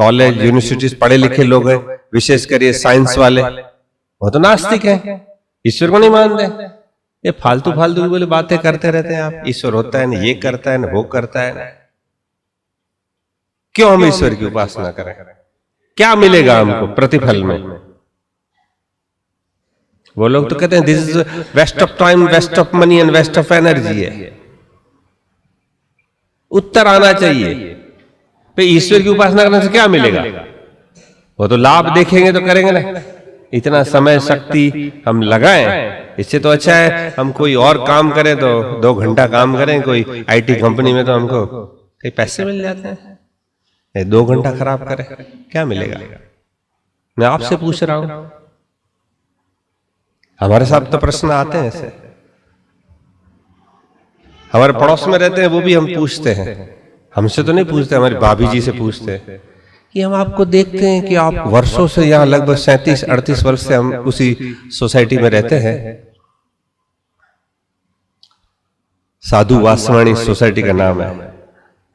College universities पढ़े लिखे लोग हैं, विशेषकर ये साइंस वाले, वो तो नास्तिक हैं, ईश्वर को नहीं मानते। ये फालतू फालतू बोले बातें करते रहते हैं आप, ईश्वर होता है ना, ये करता है ना, वो करता है ना। क्यों हम ईश्वर की उपासना करें? क्या मिलेगा हमको प्रतिफल में? वो लोग तो कहते हैं this is waste of time, waste of money and waste of energy है। उत्तर आना चाहिए पे ईश्वर की उपासना करने से क्या मिलेगा? वो तो लाभ देखेंगे तो करेंगे ना। इतना समय शक्ति हम लगाएं, इससे तो अच्छा है हम कोई और काम करें, तो 2 घंटा काम करें कोई आईटी कंपनी में, तो हमको कई पैसे मिल जाते हैं। 2 घंटा खराब करें, क्या मिलेगा? मैं आपसे पूछ रहा हूं, हमारे साथ तो प्रश्न आते हैं ऐसे, हमारे पड़ोस में रहते हैं, वो भी हम पूछते हैं। हमसे तो नहीं पूछते, हमारी भाभी जी से पूछते हैं कि हम आपको देखते हैं कि आप वर्षों से यहाँ लगभग 37-38 वर्ष से हम उसी सोसाइटी में रहते हैं। साधु वासवाणी सोसाइटी का नाम है।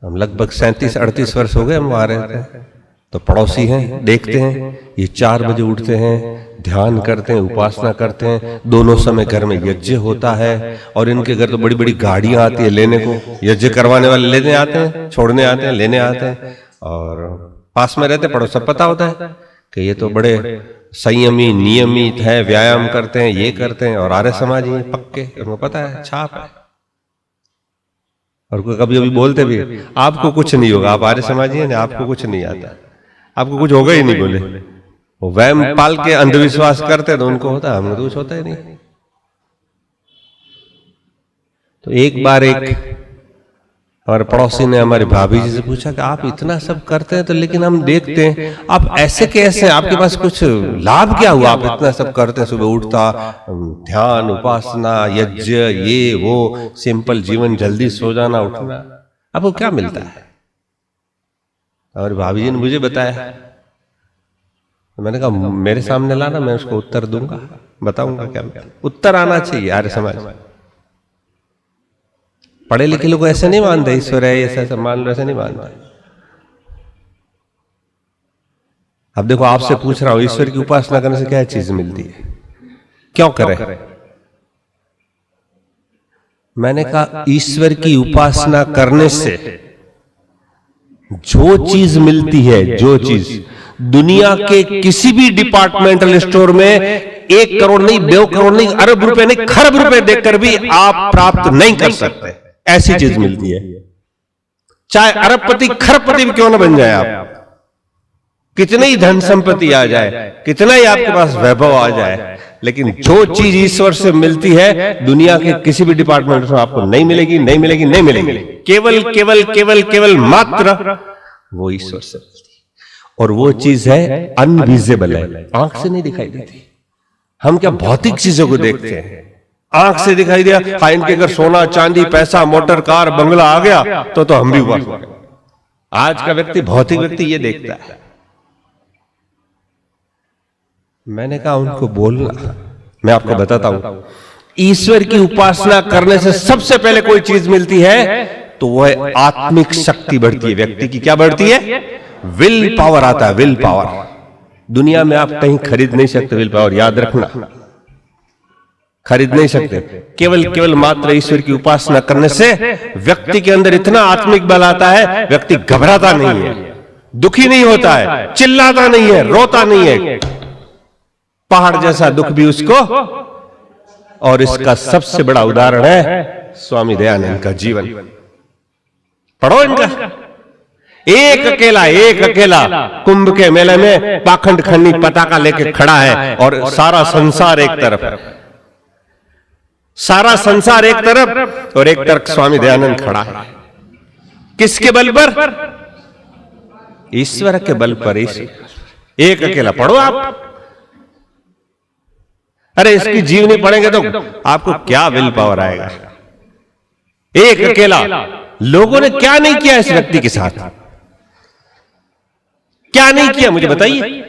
हम लगभग 37-38 वर्ष हो गए हम वहां रहते हैं। तो पड़ोसी हैं, देखते हैं ये 4 बजे उठते हैं, ध्यान करते हैं, उपासना करते हैं, दोनों समय घर में यज्ञ होता है, और इनके घर तो बड़ी बड़ी गाड़ियां आती है लेने को, यज्ञ करवाने वाले लेने आते हैं, छोड़ने आते हैं, लेने आते हैं। और पास में रहते पड़ोस सब पता होता है कि ये तो बड़े संयमी नियमित है, व्यायाम करते हैं, ये करते हैं, और आर्य समाजी हैं पक्के, उनको पता है, छाप है। और कोई कभी कभी बोलते भी आपको कुछ नहीं होगा, आप आर्य समाजी हैं, आपको कुछ नहीं आता, आपको कुछ होगा ही नहीं। बोले वो वहम पाल के अंधविश्वास करते तो उनको होता, हमें तो कुछ होता ही नहीं। तो एक बार एक हमारे पड़ोसी ने हमारी भाभी जी से पूछा कि आप इतना सब करते हैं तो लेकिन हम देखते हैं आप ऐसे कैसे, आपके पास कुछ लाभ क्या हुआ? आप इतना सब करते हैं, सुबह उठता, ध्यान, उपासना, यज्ञ, ये वो, सिंपल जीवन, जल्दी सो जाना, उठना, आपको क्या मिलता है? और भाभी जी ने मुझे बताया। मैंने कहा मेरे सामने लाना, मैं उसको उत्तर दूंगा, बताऊंगा क्या उत्तर आना चाहिए। आर्य समाज पढ़े लिखे लोग ऐसे नहीं मानते ईश्वर है, ऐसा मान लो, ऐसे नहीं मानते। अब देखो आपसे पूछ रहा हूं, ईश्वर की उपासना करने से क्या चीज मिलती है, क्यों करें? मैंने कहा ईश्वर की उपासना करने से जो चीज मिलती है, जो चीज दुनिया के किसी भी डिपार्टमेंटल स्टोर में 1 करोड़ नहीं, 2 करोड़ नहीं, अरब रुपए नहीं, खरब रुपए देकर भी आप प्राप्त नहीं कर सकते, ऐसी चीज मिलती है। चाहे अरबपति खरबपति भी क्यों ना बन जाए आप, कितनी ही धन संपत्ति आ जाए, कितना ही आपके पास वैभव आ जाए, लेकिन जो चीज ईश्वर से मिलती है दुनिया के किसी भी डिपार्टमेंट में आपको नहीं मिलेगी, नहीं मिलेगी, नहीं मिलेगी। केवल केवल केवल केवल मात्र वो ईश्वर से मिलती है। और वो चीज है अनविजिबल है, आंख से नहीं दिखाई देती। हम क्या भौतिक चीजों को देखते हैं, आंख से दिखाई दिया, हाँ इनके अगर सोना चांदी पैसा मोटर कार बंगला आ गया तो हम भी उपासना करें। आज का व्यक्ति, भौतिक व्यक्ति ये देखता है। मैंने कहा उनको बोलना, मैं आपको बताता हूं, ईश्वर की उपासना करने से सबसे पहले कोई चीज मिलती है तो वो है आत्मिक शक्ति बढ़ती है व्यक्ति की। क्या बढ़ती है? विल पावर आता है, विल पावर। दुनिया में आप कहीं खरीद नहीं सकते विल पावर, याद रखना, खरीद नहीं सकते। केवल केवल मात्र ईश्वर की उपासना करने से व्यक्ति के अंदर इतना आत्मिक बल आता है, व्यक्ति घबराता नहीं है, दुखी नहीं होता है, चिल्लाता नहीं है, रोता नहीं है, पहाड़ जैसा दुख भी उसको। और इसका सबसे बड़ा उदाहरण है स्वामी दयानंद का जीवन। पढ़ो इनका। एक अकेला कुंभ के मेले में पाखंड खंडी पताका लेके खड़ा है, और सारा संसार एक तरफ, सारा संसार एक तरफ, और एक तरफ स्वामी दयानंद खड़ा है। किसके बल पर? ईश्वर के बल पर। एक अकेला। पढ़ो आप। अरे इसकी जीवनी पढ़ेंगे तो आपको क्या विल पावर आएगा। एक अकेला। लोगों ने क्या नहीं किया इस व्यक्ति के साथ, क्या नहीं किया मुझे बताइए।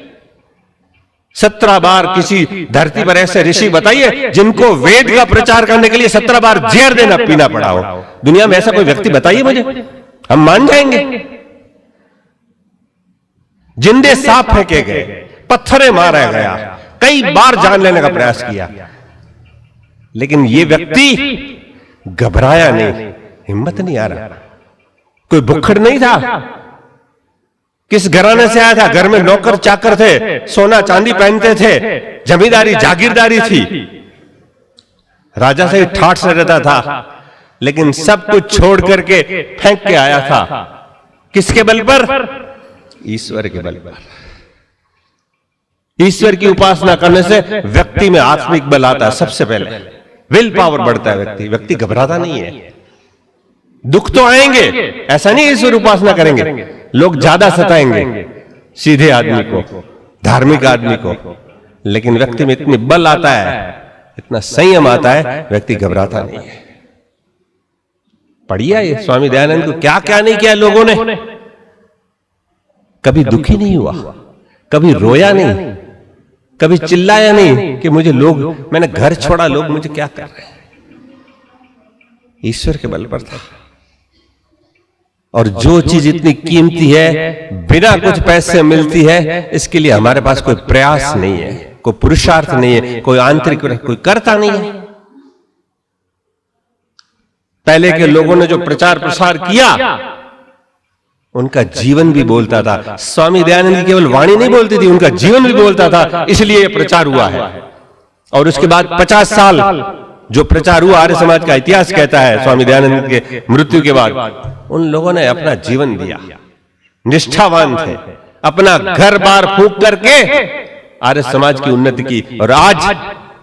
17 बार किसी धरती पर ऐसे ऋषि बताइए जिनको वेद का प्रचार करने के लिए 17 बार जहर देना पीना पड़ा हो। दुनिया में ऐसा कोई व्यक्ति बताइए मुझे, हम मान जाएंगे। जिंदे सांप फेंके गए, पत्थरे मारा गया, कई बार जान लेने का प्रयास किया, लेकिन ये व्यक्ति घबराया नहीं, हिम्मत नहीं आ रहा। कोई भुक्खड़ नहीं था। किस घराने से आया था? घर में नौकर चाकर थे, सोना चांदी पहनते थे, जमींदारी जागीरदारी थी, राजा से ठाठ से रहता था, लेकिन सब कुछ छोड़ करके फेंक के आया था। किसके बल पर? ईश्वर के बल पर। ईश्वर की उपासना करने से व्यक्ति में आत्मिक बल आता है। सबसे पहले विल पावर बढ़ता है। व्यक्ति घबराता नहीं है। दुख तो आएंगे, ऐसा नहीं ईश्वर उपासना करेंगे, लोग ज्यादा सताएंगे सीधे आदमी को, धार्मिक आदमी को, लेकिन व्यक्ति में इतनी बल आता है, इतना संयम आता है, व्यक्ति घबराता नहीं है। पढ़िए ये स्वामी दयानंद को क्या क्या नहीं किया लोगों ने। कभी दुखी नहीं हुआ, कभी रोया नहीं, कभी चिल्लाया नहीं कि मुझे लोग, मैंने घर छोड़ा, लोग मुझे क्या कर रहे हैं। ईश्वर के बल पर था। और जो चीज इतनी कीमती है, बिना कुछ पैसे मिलती है, इसके लिए हमारे पास कोई प्रयास नहीं है, कोई पुरुषार्थ नहीं है, कोई आंतरिक कोई करता नहीं है। पहले के लोगों ने जो प्रचार प्रसार किया, उनका जीवन भी बोलता था। स्वामी दयानंद की केवल वाणी नहीं बोलती थी, उनका जीवन भी बोलता था, इसलिए यह प्रचार हुआ है। और उसके बाद 50 साल जो प्रचार हुआ, आर्य समाज का इतिहास कहता है, स्वामी दयानंद के मृत्यु के बाद उन लोगों ने अपना जीवन दिया, निष्ठावान थे, अपना घर बार फूंक करके आर्य समाज की उन्नति की। और आज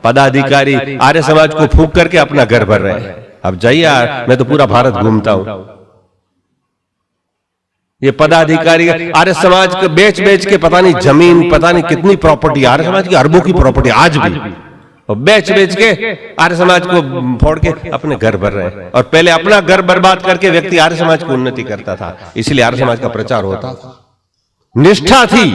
पदाधिकारी आर्य समाज को फूंक करके अपना घर भर रहे हैं। अब जाइए, मैं तो पूरा भारत घूमता हूं, ये पदाधिकारी आर्य समाज को बेच बेच के पता नहीं जमीन, पता नहीं कितनी प्रॉपर्टी, आर्य समाज की अरबों की प्रॉपर्टी आज भी, और बेच बेच के आर्य समाज को फोड़ के अपने घर भर रहे हैं। और पहले अपना घर बर्बाद करके व्यक्ति आर्य समाज की उन्नति करता था, इसलिए आर्य समाज का प्रचार होता था। निष्ठा थी,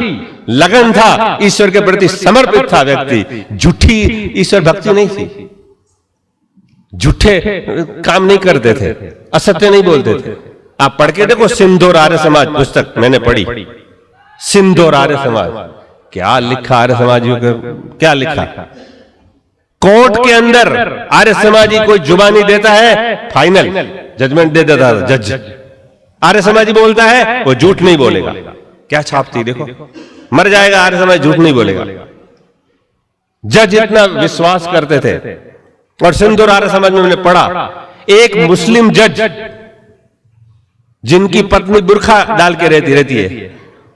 लगन था, ईश्वर के प्रति समर्पित था व्यक्ति। झूठी ईश्वर भक्ति नहीं थी, झूठे काम नहीं करते थे, असत्य नहीं बोलते थे। आप पढ़ के देखो, सिंधोर आर्य समाज पुस्तक मैंने पढ़ी, सिंधोर आर्य समाज, क्या लिखा आर्य समाजियों का, क्या लिखा। कोर्ट के अंदर आर्य समाजी कोई जुबानी देता है, फाइनल जजमेंट दे देता था जज। आर्य समाजी बोलता है, वो झूठ नहीं बोलेगा। क्या छापती देखो, मर जाएगा आर्य समाज, झूठ नहीं बोलेगा। जज इतना विश्वास करते थे। और सिंधुर आर्य समाज में मैंने पढ़ा, एक मुस्लिम जज जिनकी पत्नी बुर्खा डाल के रहती है,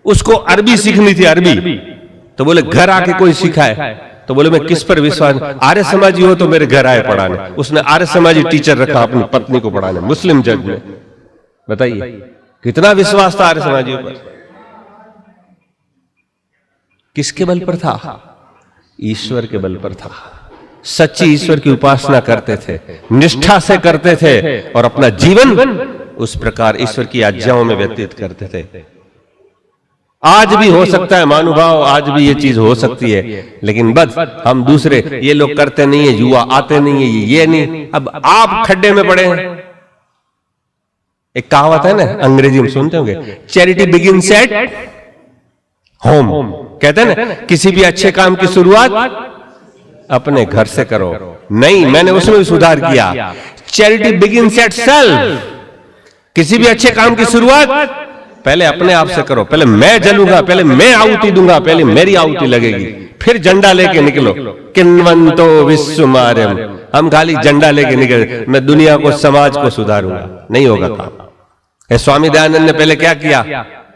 उसको अरबी सीखनी थी, अरबी। तो बोले घर आके कोई सिखाए, तो बोले मैं किस पर विश्वास, आर्य समाजी हो तो मेरे घर आए पढ़ाने। उसने आर्य समाजी टीचर रखा अपनी पत्नी को पढ़ाने, मुस्लिम जज ने। बताइए कितना विश्वास था आर्य समाजियों पर। किसके बल पर था? ईश्वर के बल पर था। सच्ची ईश्वर की उपासना करते थे, निष्ठा से करते थे, और अपना जीवन उस प्रकार ईश्वर की आज्ञाओं में व्यतीत करते थे। आज भी हो सकता है महानुभाव, आज भी ये चीज हो सकती है, लेकिन बस हम दूसरे, ये लोग करते नहीं है, युवा आते नहीं है, ये नहीं, अब आप खड्डे में पड़े हैं। एक कहावत है ना, अंग्रेजी में सुनते होंगे, चैरिटी बिगिंस एट होम। कहते हैं ना, किसी भी अच्छे काम की शुरुआत अपने घर से करो। नहीं, मैंने उसमें भी सुधार किया, चैरिटी बिगिंस एट सेल्फ। किसी भी अच्छे काम की शुरुआत पहले अपने आप से करो। पहले मैं जलूंगा, पहले मैं आहुति दूंगा, पहले मेरी आहुति लगेगी, फिर झंडा लेके निकलो। किन्वंतो विश्वमार्यम, हम खाली झंडा लेके निकले, मैं दुनिया को, समाज को सुधारूंगा, नहीं होगा काम। स्वामी दयानंद ने पहले क्या किया?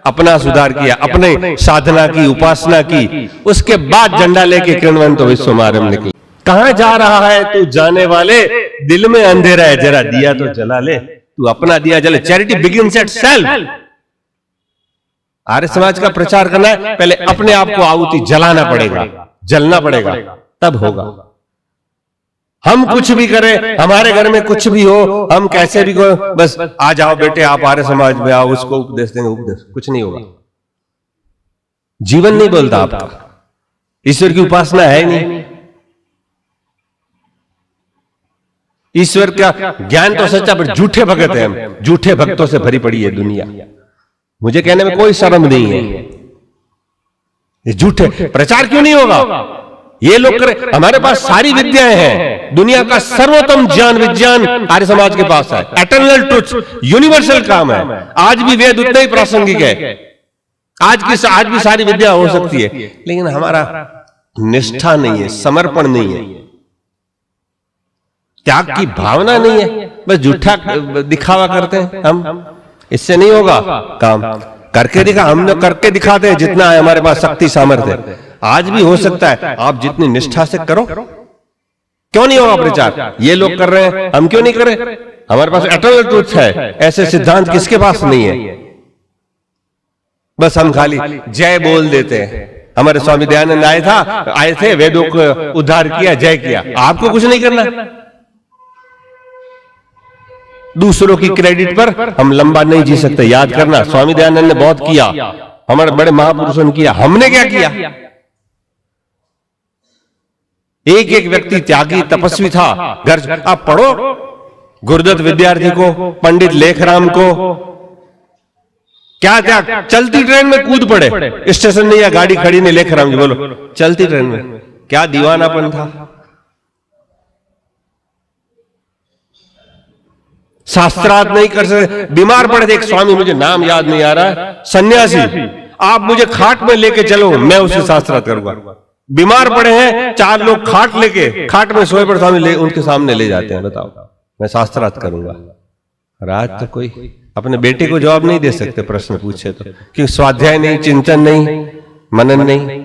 अपना सुधार किया, अपने साधना की, उपासना की, उसके बाद झंडा लेके किन्वंतो विश्वमार्यम निकले। कहां जा रहा है तू जाने वाले, दिल में अंधेरा है, जरा दिया तो जला ले, तू अपना दिया जले। Charity begins at self. Arya Samaj का प्रचार करना है, पहले अपने आप को आहुति जलाना पड़ेगा, जलना पड़ेगा, तब होगा। हम कुछ भी करें, हमारे घर में कुछ भी हो, हम कैसे भी को, बस आ जाओ बेटे आप आर्य समाज में आओ, उसको उपदेश देंगे, उपदेश, कुछ नहीं होगा। जीवन नहीं बोलता आपका, ईश्वर की उपासना है नहीं। ईश्वर का ज्ञान तो सच्चा, पर झूठे भगत हैं हम, झूठे भक्तों से भरी पड़ी है दुनिया। मुझे कहने में कोई शर्म नहीं है, ये झूठे प्रचार क्यों नहीं होगा? ये लोग करें। हमारे पास सारी विद्याएं हैं, दुनिया का सर्वोत्तम ज्ञान विज्ञान आर्य समाज के पास है। एटर्नल ट्रुथ, यूनिवर्सल काम है। आज भी वेद उतना ही प्रासंगिक है, आज भी सारी विद्या हो सकती है, लेकिन हमारा निष्ठा नहीं है, समर्पण नहीं है, त्याग की भावना नहीं है, बस झूठा दिखावा करते हैं हम। इससे नहीं होगा काम। करके दिखा, हम लोग करके दिखाते हैं जितना है हमारे पास शक्ति सामर्थ्य। आज भी हो सकता है, आप जितनी निष्ठा से करो। क्यों नहीं होगा प्रचार? ये लोग कर रहे हैं, हम क्यों नहीं करें? हमारे पास एटर्नल ट्रुथ है, ऐसे सिद्धांत किसके पास नहीं है? बस हम खाली जय बोल देते हैं। हमारे स्वामी दयानंद आए थे, वेदों को उद्धार किया, जय किया। आपको कुछ नहीं करना। दूसरों की क्रेडिट पर हम लंबा नहीं जी सकते। याद करना, स्वामी दयानंद ने बहुत किया, हमारे बड़े महापुरुषों ने किया, हमने क्या किया? एक एक व्यक्ति त्यागी तपस्वी था। घर आप पढ़ो गुरुदत्त विद्यार्थी को, पंडित लेखराम को, क्या त्याग। चलती ट्रेन में कूद पड़े, स्टेशन नहीं या गाड़ी खड़ी नहीं, लेखराम जी बोलो, चलती ट्रेन में। क्या दीवानापन था। शास्त्रार्थ नहीं कर सकते, बीमार पड़े थे। एक स्वामी, मुझे नाम याद नहीं आ रहा है, सन्यासी, आप मुझे खाट में लेके चलो, मैं उसे शास्त्रार्थ करूंगा। बीमार पड़े हैं, 4 लोग खाट लेके, खाट में सोए पर स्वामी उनके सामने ले जाते हैं, बताओ मैं शास्त्रार्थ करूंगा। और आज तो कोई अपने बेटे को जवाब नहीं दे सकते प्रश्न पूछे तो, क्योंकि स्वाध्याय नहीं, चिंतन नहीं, मनन नहीं।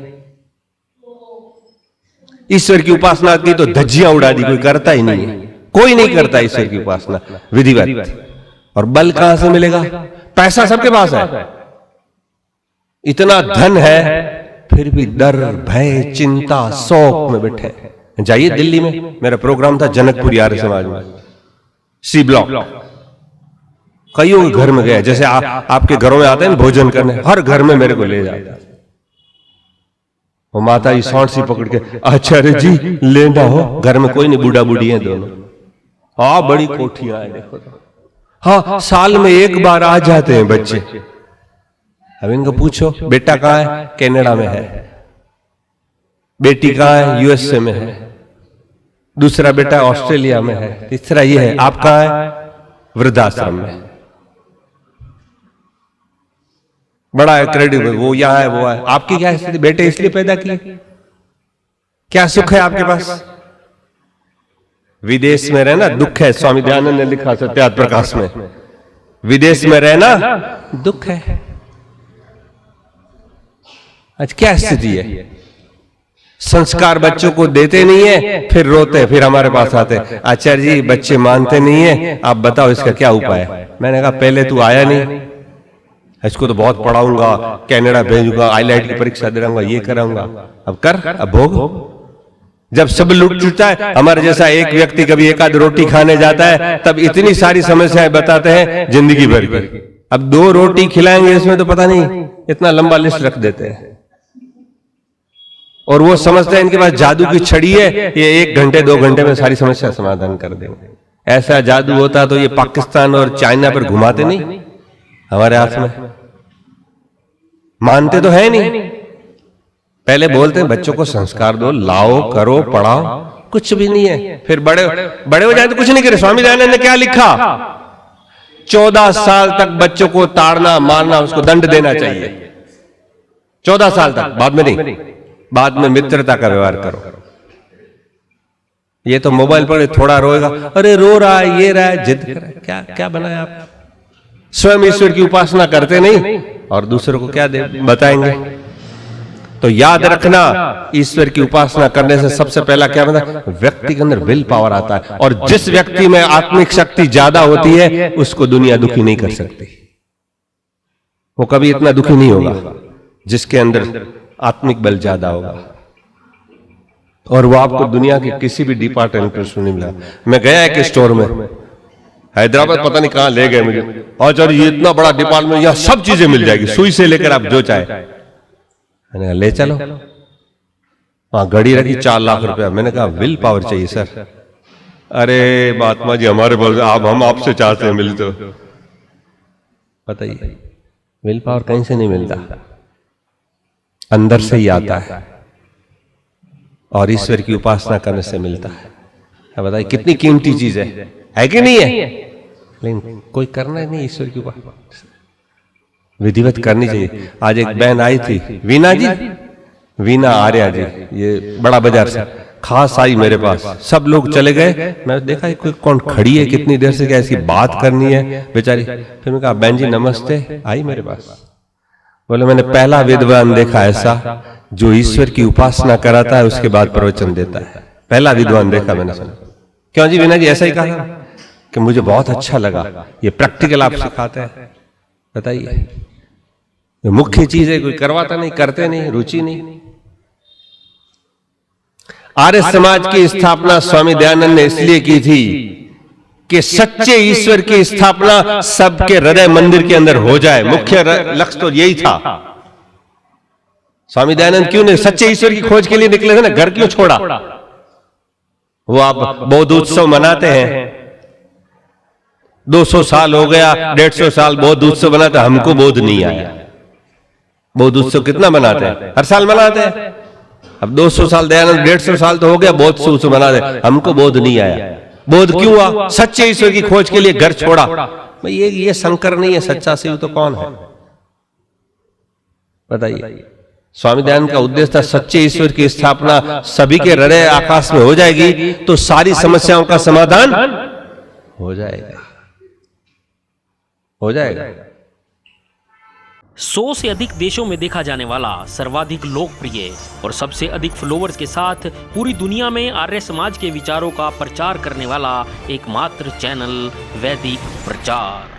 ईश्वर की उपासना की तो धज्जियां उड़ा दी, कोई करता ही नहीं है, कोई नहीं करता ईश्वर की उपासना विधिवत। और बल कहां से मिलेगा? पैसा सबके पास है, इतना धन है, फिर भी डर, भय, चिंता, शौक में बैठे। जाइए दिल्ली में, मेरा प्रोग्राम था जनकपुरी आर्य समाज में, सी ब्लॉक। कईयों के घर में गया, जैसे आपके घरों में आते हैं भोजन करने, हर घर में मेरे को ले जाता। वो माता जी सौंठ सी पकड़ के, आचार्य जी लेना हो, घर में कोई नहीं, बूढ़ा बूढ़ी है दोनों। हाँ, बड़ी कोठियां है देखो तो। हाँ, साल में एक बार आ जाते हैं बच्चे। अब इनको पूछो, बेटा कहाँ है? कनाडा में है। बेटी कहाँ है? यूएसए में है। दूसरा बेटा ऑस्ट्रेलिया में है। तीसरा ये है। आप कहाँ है? वृद्धाश्रम में। बड़ा है क्रेडिट, वो यहाँ है, वो है। आपकी क्या स्थिति? बेटे इसलिए पैदा किए, क्या सुख है आपके पास? विदेश में रहना दुख है। स्वामी दयानंद ने लिखा सत्यार्थ प्रकाश में, विदेश में रहना दुख है। आज क्या स्थिति है? संस्कार बच्चों को देते नहीं है, फिर रोते, फिर हमारे पास आते, आचार्य जी बच्चे मानते नहीं है, आप बताओ इसका क्या उपाय है। मैंने कहा पहले तू आया नहीं, इसको तो बहुत पढ़ाऊंगा, कनाडा भेजूंगा, आईलाइट की परीक्षा दिलाऊंगा, ये कराऊंगा। अब कर, अब भोग। जब सब लूट चुका है, हमारे जैसा एक व्यक्ति कभी एक आध रोटी खाने जाता है, तब इतनी सारी समस्याएं बताते हैं जिंदगी भर की। अब 2 रोटी खिलाएंगे, इसमें तो पता नहीं इतना लंबा लिस्ट रख देते हैं। और वो समझते हैं इनके पास जादू की छड़ी है, ये 1 घंटे 2 घंटे में सारी समस्या समाधान कर देंगे। ऐसा जादू होता तो ये पाकिस्तान और चाइना पर घुमाते नहीं, हमारे हाथ में। मानते तो है नहीं। पहले बोलते हैं बच्चों को संस्कार दो, लाओ, करो, पढ़ाओ, कुछ भी नहीं है। फिर बड़े हो जाए तो कुछ नहीं करे। स्वामी दयानंद ने क्या लिखा? 14 साल तक बच्चों को ताड़ना, मारना, उसको दंड देना चाहिए। 14 साल तक, बाद में नहीं। बाद में मित्रता का व्यवहार करो। ये तो मोबाइल पर थोड़ा रोएगा, अरे रो रहा है, ये रहा है, जिद कर रहा है। क्या क्या बनाया आप? स्वयं ईश्वर की उपासना करते नहीं और दूसरों को क्या बताएंगे? तो याद रखना, ईश्वर की उपासना करने से सबसे पहला क्या बनता? व्यक्ति के अंदर विल पावर आता है। और जिस व्यक्ति में आत्मिक शक्ति ज्यादा होती है, उसको दुनिया दुखी नहीं कर सकती। वो कभी इतना दुखी नहीं होगा जिसके अंदर आत्मिक बल ज्यादा होगा। और वो आपको दुनिया के किसी भी डिपार्टमेंट में नहीं मिला। मैं गया एक स्टोर में, हैदराबाद, पता नहीं कहां ले गए मुझे, आचार्य ये इतना बड़ा डिपार्टमेंट, यहां सब चीजें मिल जाएगी, सुई से लेकर आप जो चाहे। मैंने ले चलो। वहां घड़ी रखी 4 लाख रुपया। मैंने कहा विल पावर चाहिए सर। अरे महात्मा जी हमारे बोल, आप हम आपसे चाहते हैं मिल, तो बताइए विल पावर कहीं से नहीं मिलता। अंदर से ही आता है और ईश्वर की उपासना करने से मिलता है। अब बताइए कितनी कीमती चीज है कि नहीं है? लेकिन कोई करना ही नहीं ईश्वर की उपासना, विधिवत करनी चाहिए। आज एक बहन आई थी, वीना जी, वीना आर्या जी, ये बड़ा बाजार से खास आई मेरे पास। सब लोग चले गए, मैं देखा कोई कौन खड़ी है कितनी देर से, क्या इसकी बात करनी है बेचारी। फिर मैं कहा बहन जी नमस्ते, आई मेरे पास। बोले मैंने पहला विद्वान देखा ऐसा जो ईश्वर की उपासना कराता है उसके बाद प्रवचन देता है। पहला विद्वान देखा मैंने, सुना। क्यों जी वीना जी ऐसा ही कहा कि मुझे बहुत अच्छा लगा, ये प्रैक्टिकल आप सिखाते हैं। बताइए मुख्य चीज है, कोई करवाता नहीं, करते नहीं, रुचि नहीं। आर्य समाज की स्थापना स्वामी दयानंद ने इसलिए की थी कि सच्चे ईश्वर की स्थापना सबके हृदय मंदिर के अंदर हो जाए। मुख्य लक्ष्य तो यही था। स्वामी दयानंद क्यों नहीं सच्चे ईश्वर की खोज के लिए निकले थे ना, घर क्यों छोड़ा? वो आप बौद्ध उत्सव मनाते हैं, 200 साल हो गया, 150 साल बौद्ध उत्सव मनाते, हमको बौद्ध नहीं आया। बौद्ध उत्सव कितना मनाते हैं? हर साल मनाते हैं। अब 200 साल दयानंद, 150 साल तो हो गया बौद्ध उत्सव मनाते, हमको बौद्ध नहीं आया। बौद्ध क्यों हुआ? सच्चे ईश्वर की खोज के लिए घर छोड़ा। भाई ये शंकर नहीं है, सच्चा शिव तो कौन है? बताइए। स्वामी दयानंद का उद्देश्य था सच्चे ईश्वर की स्थापना सभी के हृदय आकाश में हो जाएगी तो सारी समस्याओं का समाधान हो जाएगा, हो जाएगा। 100 से अधिक देशों में देखा जाने वाला सर्वाधिक लोकप्रिय और सबसे अधिक फॉलोअर्स के साथ पूरी दुनिया में आर्य समाज के विचारों का प्रचार करने वाला एकमात्र चैनल वैदिक प्रचार।